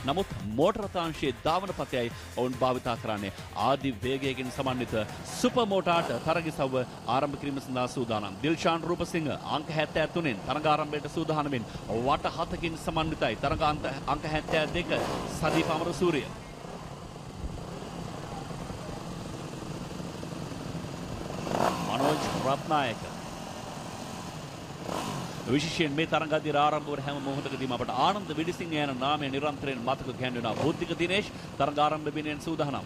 නමුත් මෝටර තාංශයේ ධාවන පතයයි ඔවුන් භාවිතා කරන්නේ. ආදි වේගයකින් සමන්විත සුපර් මෝටාර්ට තරගිසව්ව ආරම්භ කිරීම සඳහා සූදානම්. දිල්ෂාන් රූපසිංහ අංක 73න් තරගාරම්භයට සූදානමින් වට 7කින් සමන්විතයි. තරග අංක 72 සදීප අමරසූරිය. මනෝජ් රත්නායක විශේෂයෙන් මේ තරඟදී ආරම්භ වන හැම මොහොතකදීම අපට ආනන්ද විඩිසිංහ යන නාමය නිරන්තරයෙන් මතක ගැන්වෙනවා. බෞද්ධික දිනේෂ් තරඟාරම්භ බිනෙන් සූදානම්.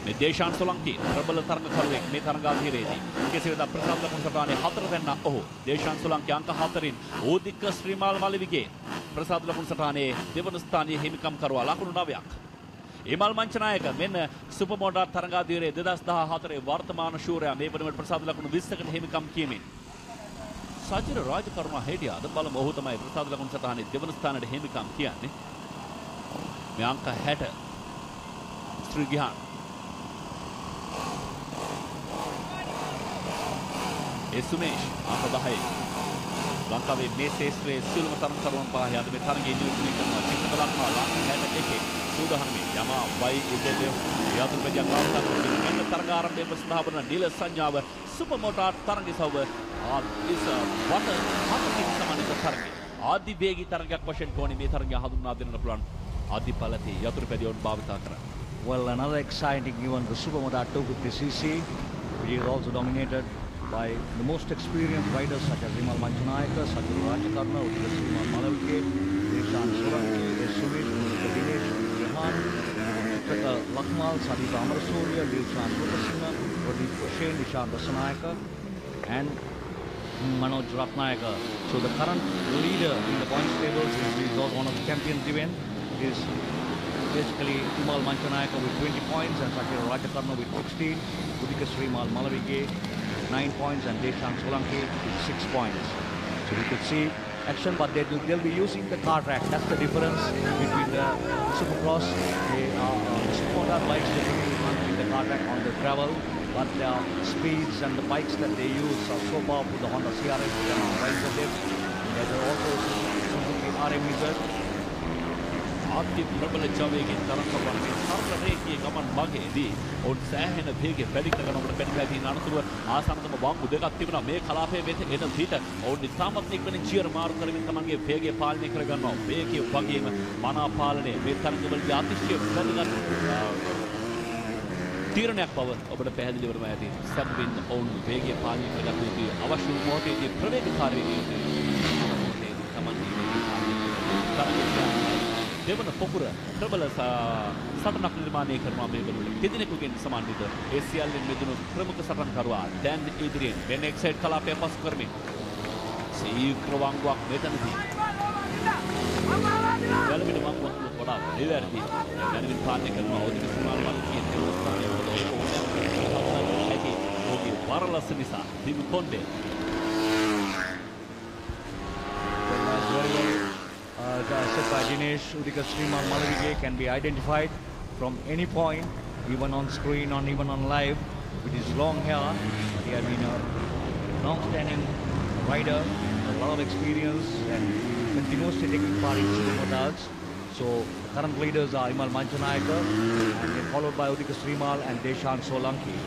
මේ දේශාන් සොලංකි ප්‍රබල තරඟකරුවෙක් මේ තරඟාධීරයේදී. කෙසේ වෙතත් ප්‍රසාද ලකුණු සටහනේ 4 දෙනා ඔහු දේශාන් සොලංකි අංක 4න් ඕදික ශ්‍රීමාල් මලවිගේ ප්‍රසාද ලකුණු සටහනේ දෙවන ස්ථානයේ හිමිකම් කරවා ලකුණු 9ක්. ඉමල් මංචනායක මෙන්න සුපර් මෝටාර් තරඟාධීරයේ 2014 වර්තමාන ශූරයා මේ වන විට ප්‍රසාද ලකුණු 20කට හිමිකම් කියමින් සජිර රාජකරුණා හිටියා. අද බලමු ඔහු තමයි ප්‍රසාද ලකුණු සටහනේ දෙවන ස්ථානයට හිමිකම් කියන්නේ. මේ අංක 60 ශ්‍රී ගිහාන් එසුමේෂ් අංක 10 ලංකාවේ මේ ශේෂ්ත්‍රයේ සියලුම තරඟකරුවන් පහ යද මේ තරගයේ නියුක්ති කරනවා. චිත්ත ලක්ෂණ ලංකාව 61 සූදානම්ේ යමා වයි ඉදෙදේ යාතුපෙජන් ගාස්තර මෙන්න තරග ආරම්භයේ ප්‍රස්තාවන නිල සංඥාව සුපර් මෝටාර් තරගිසව ආදිස වට හතකින් සමානිත තරගය ආදි වේගී තරගයක් වශයෙන් කොහොනේ මේ තරගය හඳුන්වා දෙන්න පුළුවන් ආදිපලති යතුරුපැදියොන් භාවිතා කරා. Well, another exciting event, the Super Motor 250cc, which is also dominated by the most experienced riders such as Imal Manchanayaka, Sajid Rajakarna, Udhasrimal Malavike, Deshan Solanki, Sumesh, Dinesh, Rehan, Chitraka Lakmal, Sadip Amarasuriya, Dilshan Rupasingha, Pradeep Hussain, Ishan Rasanayaka, and Manoj Ratnayaka. So the current leader in the points tables is also one of the champions event. Is basically Imal Manchanayaka with 20 points and Sajid Rajakarna with 16, Udika Srimal Malavike 9 points and Deshan Solanki with 6 points. So we could see action, but they'll be using the car track. That's the difference between the Supercross. The Supermotor bikes typically run with the car track on the gravel, but the speeds and the bikes that they use are so powerful. The Honda CRF rides the depth. There's also Suzuki RMZ. ආර්ථික ප්‍රබල ජවයකින් තරඟකරුවන්ගේ සරල රේඛීය ගමන් මගේදී ඔවුන් සෑහෙන වේගයෙන් වැඩි කරනකොට පෙනිපැදී අනතුරුව ආසන්නතම වංගු දෙකක් තිබුණා. මේ කලාපයේ වෙත එන විට ඔවුන් ඉතාමත් ඉක්මනින් චියර් මාරු කරමින් තමන්ගේ වේගය පාලනය කරගන්නවා. වේගය වගේම මනා පාලනය මේ තරඟවලදී අතිශය වැදගත් තීරණයක් බව ඔබට පැහැදිලි වෙනවා ඇති. සැබවින් ඔවුන් වේගය පාලනය කරගත යුතුයි. අවශ්‍ය මොහොතේදී ප්‍රවේගකාරී විය යුතුයි. දෙවන පොකුර ප්‍රබල සටනක් නිර්මාණය කරනවා මේ වෙනුවට. දෙදෙනෙකුගෙන් සමන්විත ඒ සියල්ලෙන් මිදුණු ප්‍රමුඛ සටන්කරුවා දැන් ඉදිරියෙන් වෙන එක්සයිඩ් කලාපය පසු කරමින් සීක්‍ර වංගුවක් මෙතනදී වැලමිට වංගුවක් වඩා නිවැරදි දැනමින් පාලනය කරනවා. ඔදින සමාල්මල් කියන ස්ථානයේ ඔහුගේ වරලස නිසා දිවි කොණ්ඩේ said by Dinesh, Udika Srimal Malavige can be identified from any point, even on screen or even on live, with his long hair. He has been a long-standing rider, a lot of experience, and continuously taking part in Supermotors. So the current leaders are Imal Manchanayaka, and they're followed by Udika Srimal and Deshan Solanki.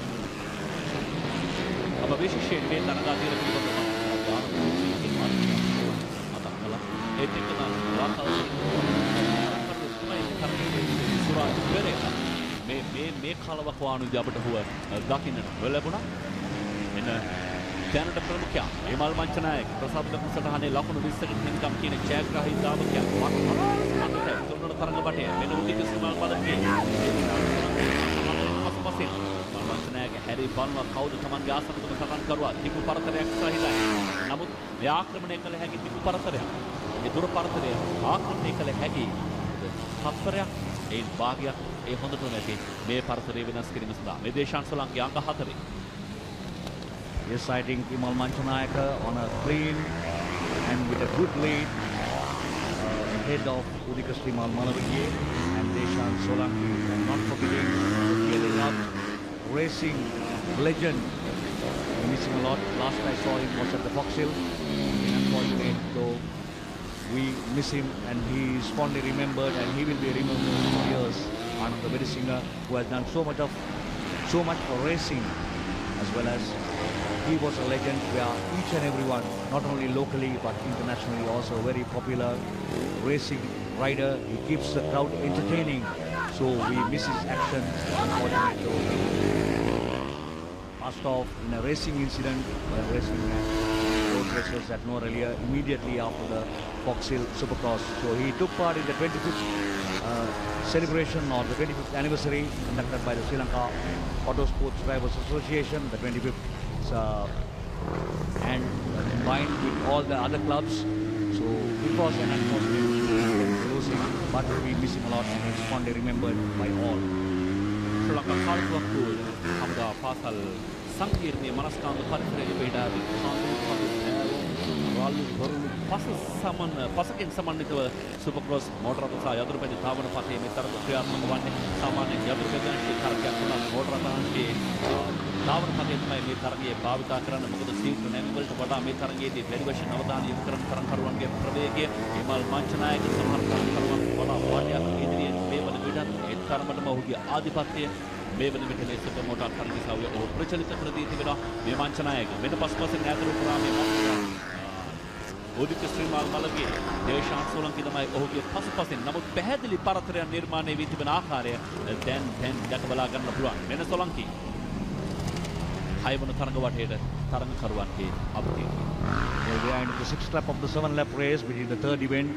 මේ කලවකවානු අපට හුව දකින්නට ලැබුණා. එන දැනට ප්‍රමුඛයා ඉමල් මංචනායක ප්‍රසාද ලකුණු සටහනේ ලකුණු 20කට හිමිකම් කියන ජයග්‍රාහී දාවකයා තුන්වන තරඟ බටේ මෙන්න උදික සිමල් පදකේ අස්පසින් මංචනායක හැරි බලනවා කවුද තමන්ගේ ආසන්නතම සටන් කරුවා තිබු පරතරයක් සහිතයි. නමුත් මේ ආක්‍රමණය කළ හැකි තිබු පරතරයක් ඒ දුර පරතරය ආක්‍රමණය කළ හැකි තත්පරයක් ඒ භාගයක් ඒ හොඳට නැති මේ පරතරය වෙනස් කිරීම සඳහා මේ දේශාන් සොලංකි අංක 4. Yes, I think Imal Manchanayaka on a clean and with a good lead ahead of Udika Srimal Malavige and Deshan Solanki, and not forgetting the scaling up racing legend. Missing a lot. Last I saw him was at the Fox Hill. Unfortunately, though, we miss him, and he is fondly remembered, and he will be remembered for years. Anand, the very singer who has done so much for racing, as well as he was a legend where each and everyone, not only locally but internationally, also a very popular racing rider. He keeps the crowd entertaining, so we miss his action. Unfortunately, passed off in a racing incident by a racing man. Road racers at Norelia immediately after the Fox Hill Supercross. So he took part in the 25th celebration, or the 25th anniversary, conducted by the Sri Lanka Auto Sports Drivers Association, the 25th, and combined with all the other clubs. So it was an unfortunate losing, but we miss him a lot, and he's fondly remembered by all. Sri Lanka කාලතුවක්කු හමුදා පාසල් සංකීර්ණයේ මනස්කාන්ත පරිසරයේ පිටාවි රාලු බරුණු පසකින් සමන්විතව සුපර්ක්‍රොස් මෝටර රථ සහ යතුරු පැදි ධාවන පථයේ මේ තරග ක්‍රියාත්මක වන්නේ. සාමාන්‍ය යතුරු පැදියන්ගේ තරගයක් වුණත් මෝටර රථයන්ගේ ධාවන පථයේ තමයි මේ තරගයේ භාවිතා කරන්න. මොකද සීට් නැංගවලට වඩා මේ තරගයේදී වැඩි වශයෙන් අවධානය යොමු කරන තරගකරුවන්ගේ ප්‍රවේගය හිමල් මංචනායක සමහර තරගකරුවන් වඩා වාටයක් ඉදිරියෙන් මේ වන විටත් ඒ තරමටම ඔහුගේ ආධිපත්‍යය මේ වන විට මේ සුපර් මෝටර් තරගසාවිය ඔහු ප්‍රචලිත කර දී තිබෙනවා. මේ මංචනායක මෙන්න පසුපසින් ඇතුළු කරා මේ උදිත ශ්‍රීමාල් මලගේ දේශාන් සෝලංකි තමයි ඔහුගේ පසුපසින්. නමුත් පැහැදිලි පරතරයක් නිර්මාණය වී තිබෙන ආකාරය දැන් දැක බලා ගන්න පුළුවන්. මෙන්න සෝලංකි හයවන තරග වටේට තරගකරුවන්ගේ අවධිය. We are into the 6th lap of the 7-lap race, which is the third event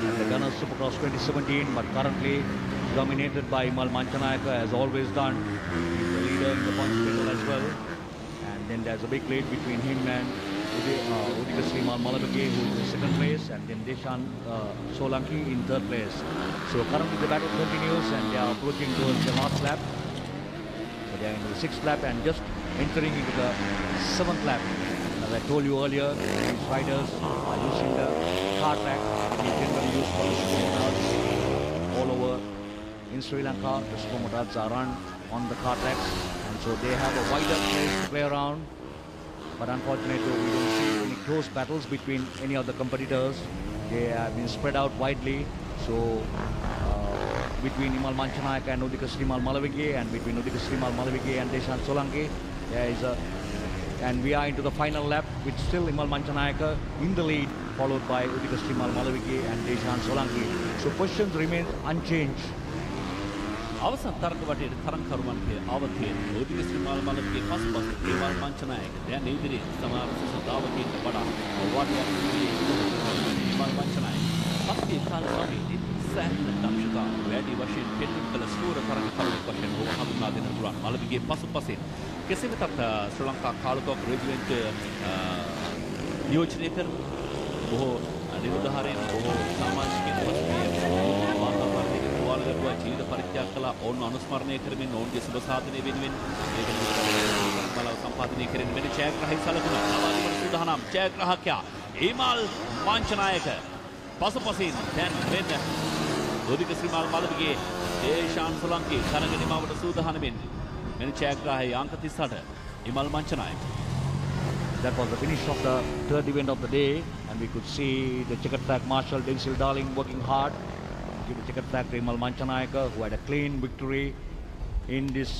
at the Gunners Supercross 2017, but currently dominated by Himal Manchanayaka, as always done. He's the leader in the points table as well. And then there's a big lead between him and Udika Srimal Malavage, who is in second place, and then Deshan Solanki in third place. So currently the battle continues, and they are approaching towards the last lap. So they are into the 6th lap and just entering into the 7th lap. As I told you earlier, these riders are using the car track. We generally use for the supermotors all over in Sri Lanka. The supermotors are run on the car tracks, and so they have a wider place to play around. But unfortunately, we don't see any close battles between any of the competitors. They have been spread out widely. So between Himal Manchanayaka and Udika Srimal Malavige, and between Udika Srimal Malavige and Deshan Solanki, there is a, and we are into the final lap with still Himal Manchanayaka in the lead, followed by Udika Srimal Malavige and Deshan Solanki. So questions remain unchanged. අවසන් තරග වටේට තරගකරුවන්ගේ අවධිය උදිත ශ්‍රීමාල් මලගේ පසුපස හිමල් මංචනායක දැන් ඉදිරියේ සමහර සදාවකීන්ට වඩා වාටයක් හිමල් මංචනායක පස්සේ කාලවලදී සෑහෙන දක්ෂතා වැඩි වශයෙන් පෙන්වන කළ ස්කෝර තරගකරුවෙක් වශයෙන් ඔහු හඳුනා දෙන්න පුළුවන්. මලගේ පසුපසින් කෙසේ වෙතත් ශ්‍රී ලංකා කාලකෝක් රෙජිමෙන්ට් නියෝජනය කරන බොහෝ නිලධාරීන් බොහෝ සමාජිකයන් ජීවිත පරිත්‍යාග කළා. ඔවුන් අනුස්මරණය කරමින් ඔවුන්ගේ සුබ සාධනය වෙනුවෙන් බල සම්පාදනය කරමින් මෙන්න ජයග්‍රහයි සලකුණ නවාදීමට සූදානම්. ජයග්‍රාහකයා හිමල් මංචනායක පසුපසින් දැන් මෙන්න උදිත ශ්‍රීමාල් මලගේ දේශාන් සොලංකි තරග නිමාවට සූදානම් වෙන්නේ. මෙන්න ජයග්‍රාහයි අංක 38 හිමල් Manchanayake. That was the finish of the third event of the day, and we could see the checkered track marshal Denzil Darling working hard. Give the checkered track to Himal Manchanayaka, who had a clean victory in this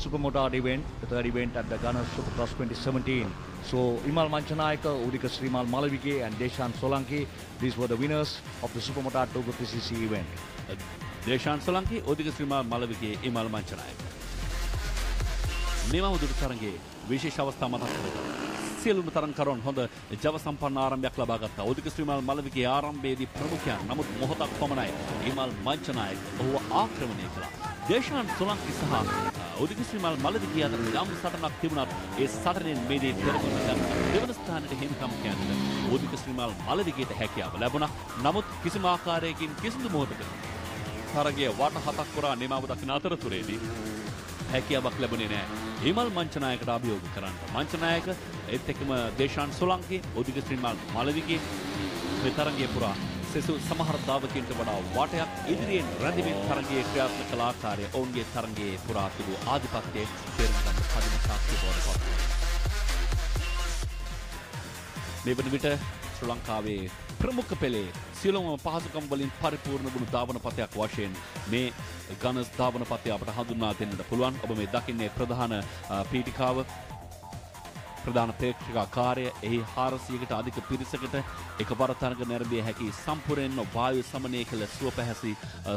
supermotard event, the third event at the Gunners Supercross 2017. So Himal Manchanayaka, Udika Srimal Malavige and Deshan Solanki, these were the winners of the supermotard 250cc event. Deshan Solanki, Udika Srimal Malavige, Himal Manchanayaka. මේවා උදුරු තරගයේ විශේෂ අවස්ථා මතක් කරගන්න. සියලුම තරගකරුවන් හොඳ ජව සම්පන්න ආරම්භයක් ලබා ගත්තා. උදික ශ්‍රීමාල් මලවිගේ ආරම්භයේදී ප්‍රමුඛයන් නමුත් මොහොතක් පමණයි හිමල් මංචනායක ඔහුව ආක්‍රමණය කළා. දේශාන් සොලංකි සහ උදික ශ්‍රීමාල් මලවිගේ අතර යම් සටනක් තිබුණත් ඒ සටනෙන් මේ දේ පෙරමුණ ගන්න දෙවන ස්ථානයට හිමිකම් කියන්නේ උදික ශ්‍රීමාල් මලවිගේට හැකියාව ලැබුණා. නමුත් කිසිම ආකාරයකින් කිසිදු මොහොතක තරගයේ වට හතක් පුරා නිමාව දක්වන අතරතුරේදී හැකියාවක් ලැබුණේ නැහැ. හිමල් මංචනායකට අභියෝග කරන්න. මංචනායක ඒත් එක්කම දේශාන් සොලංකි, උදිත ශ්‍රීමාල් මලවිගේ මේ තරගයේ පුරා සෙසු සමහර දාවකයන්ට වඩා වාටයක් ඉදිරියෙන් රැඳෙමින් තරගයේ ක්‍රියාත්මක කළ ආකාරය ඔවුන්ගේ තරගයේ පුරා තිබූ ආධිපත්‍යයේ තේරුම් ගන්න කදිම සාක්ෂිය බවට පත් වෙනවා. මේ වන විට ශ්‍රී ලංකාවේ ප්‍රමුඛ පෙළේ සියලුම පහසුකම් වලින් පරිපූර්ණ වුණු ධාවන පතයක් වශයෙන් මේ ඝන ධාවන පතය අපට හඳුන්වා දෙන්නට පුළුවන්. ඔබ මේ දකින්නේ ප්‍රධාන පීඨිකාව, ප්‍රධාන ප්‍රේක්ෂකාකාරය. එහි 400කට අධික පිරිසකට එකවර තරඟ නැරඹිය හැකි සම්පූර්ණ වායු සමනය කළ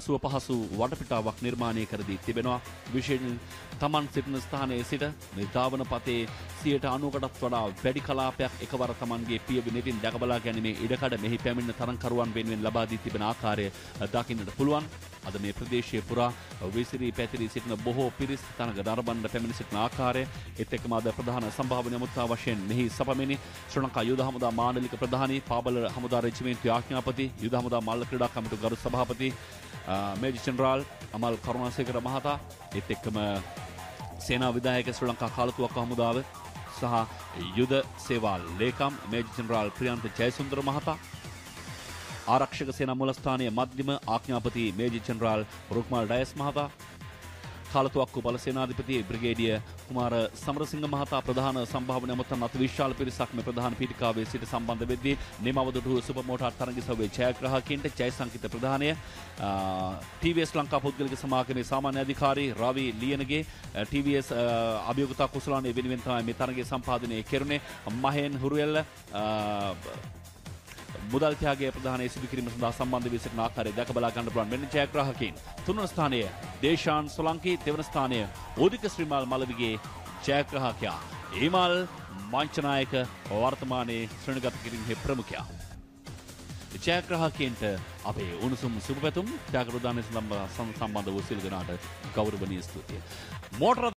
සුවපහසු වටපිටාවක් නිර්මාණය කර දී තිබෙනවා. විශේෂයෙන් තමන් සිටින ස්ථානයේ සිට මේ ධාවන පතේ 90කටත් වඩා වැඩි කලාපයක් එකවර තමන්ගේ පියවි නෙතින් දැක බලා ගැනීමේ ඉඩකඩ මෙහි පැමිණෙන තරඟකරුවන් වෙනුවෙන් ලබා දී තිබෙන ආකාරය දකින්නට පුළුවන්. අද මේ ප්‍රදේශයේ පුරා විසිරී පැතිරී සිටින බොහෝ පිරිස් තරඟ නරඹන්න පැමිණ සිටින ආකාරය, ඒත් එක්කම අද ප්‍රධාන සම්භාවනීය අමුත්තා වශයෙන් මෙහි සපමිනි ශ්‍රී ලංකා යුද හමුදා මාණ්ඩලික ප්‍රධානී, පාබල හමුදා රෙජිමෙන්තුවේ ආඥාපති, යුද හමුදා මල්ල ක්‍රීඩා කමිටු ගරු සභාපති මේජර් ජෙනරාල් අමල් කරුණාසේකර මහතා, ඒත් එක්කම සේනා විධායක ශ්‍රී ලංකා කාලතුවක්කු හමුදාව සහ යුද සේවා ලේකම් මේජර් ජෙනරාල් ප්‍රියන්ත ජයසුන්දර මහතා, ආරක්ෂක සේනා මුලස්ථානයේ මධ්‍යම ආඥාපති මේජර් ජෙනරාල් රුක්මාල් ඩයස් මහතා, කාලතුවක්කු බල සේනාධිපති බ්‍රිගේඩියර් කුමාර සමරසිංහ මහතා, ප්‍රධාන සම්භාවනීය අමුත්තන් අත විශාල පිරිසක් මේ ප්‍රධාන පීඨිකාවේ සිට සම්බන්ධ වෙද්දී නිමවදුටු සුපර් මෝටාර් තරඟිසවේ ජයග්‍රාහකයන්ට ජය සංකිත ප්‍රධානය, TVS ලංකා පුද්ගලික සමාගමේ සාමාන්‍ය අධිකාරී රවි ලියනගේ, TVS අභියෝගතා කුසලානේ වෙනුවෙන් තමයි මේ තරඟය සම්පාදනය කෙරුණේ. මහෙන් හුරුවෙල්ල මුදල් ත්‍යාගයේ ප්‍රධානයේ සිදු කිරීම සඳහා සම්බන්ධ වී සිටින ආකාරය දැක බලා ගන්න පුළුවන්. මෙන්න ජයග්‍රාහකයින්. තුන්වන ස්ථානය දේශාන් සොලංකි, දෙවන ස්ථානය ඕදික ශ්‍රීමාල් මලවිගේ ජයග්‍රාහකයා ඊමල් මංචනායක වර්තමානයේ ශ්‍රේණිගත කිරීමේ ප්‍රමුඛයා. ජයග්‍රාහකයන්ට අපේ උණුසුම් සුබ පැතුම්. ත්‍යාග ප්‍රදානයේ සම්බන්ධ වූ සියලු දෙනාට ගෞරවනීය ස්තුතිය. මෝටර